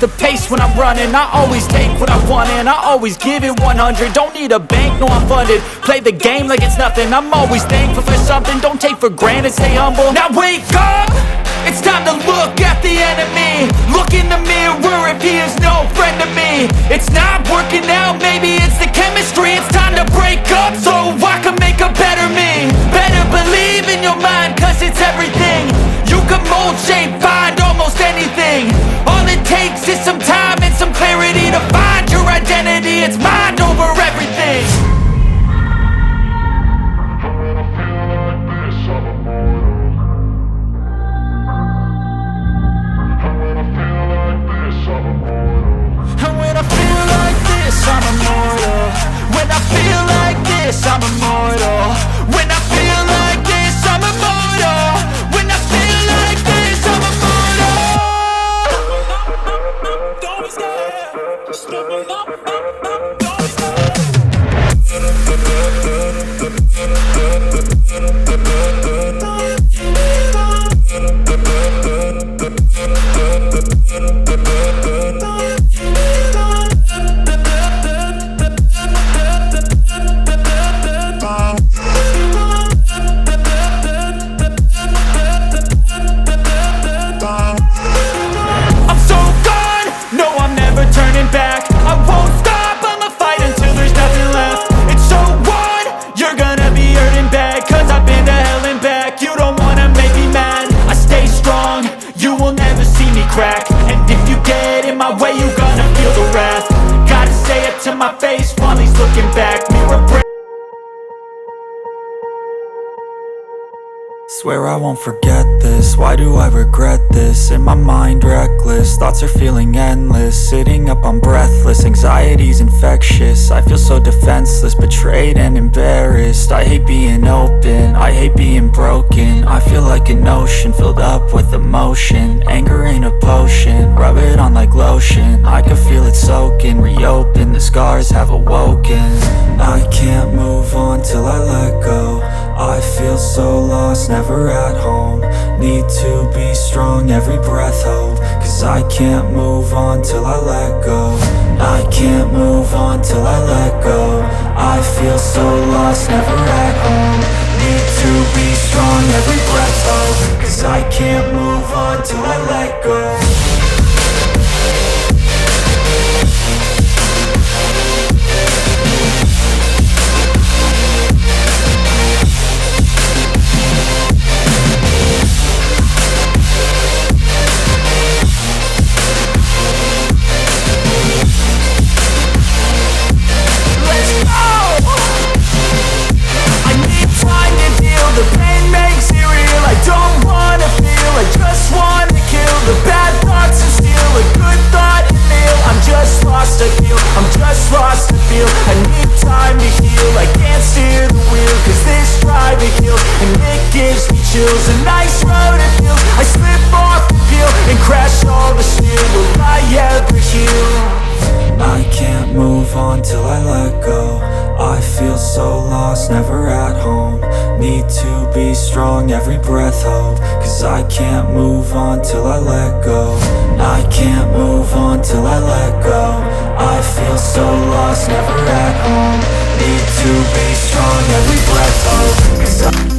the pace when I'm running. I always take what I want and I always give it 100. Don't need a bank, no I'm funded. Play the game like it's nothing. I'm always thankful for something. Don't take for granted, stay humble. Now wake up! It's time to look at the enemy. Look in the mirror if he is no friend to me. It's not working out, maybe it's the chemistry. It's time to break up so I can make a better me. Better believe in your mind, cause it's everything. You can mold, shape, find almost anything. All it takes is some time and some clarity to find your identity. It's mind over everything. I'm immortal. When I feel like this, I'm immortal. When I feel like this, I'm immortal. When I feel like this, I'm immortal. Don't be scared. Just open up. Don't be crack. And if you get in my way, you gonna feel the wrath. Gotta say it to my face while he's looking back. Mirror break. Swear I won't forget this, why do I regret this? In my mind reckless, thoughts are feeling endless. Sitting up I'm breathless, anxiety's infectious. I feel so defenseless, betrayed and embarrassed. I hate being open, I hate being broken. I feel like an ocean filled up with emotion. Anger ain't a potion, rub it on like lotion. I can feel it soaking, reopen, the scars have awoken. I can't move on till I let go. I feel so lost, never at home. Need to be strong, every breath hold. Cause I can't move on till I let go. I can't move on till I let go. I feel so lost, never at home. Need to be strong, every breath hold. Cause I can't move on till I let go. The pain makes it real. I don't wanna feel, I just wanna kill the bad thoughts and steal a good thought and kneel. I'm just lost to heal, I'm just lost to feel. I need time to heal, I can't steer the wheel. Cause this drive it kills, and it gives me chills. A nice road it feels, I slip off the peel and crash all the steel. Will I ever heal? I can't move on till I let go. I feel so lost, never at home. Need to be strong, every breath hold. Cause I can't move on till I let go. I can't move on till I let go. I feel so lost, never at home. Need to be strong, every breath hold. Cause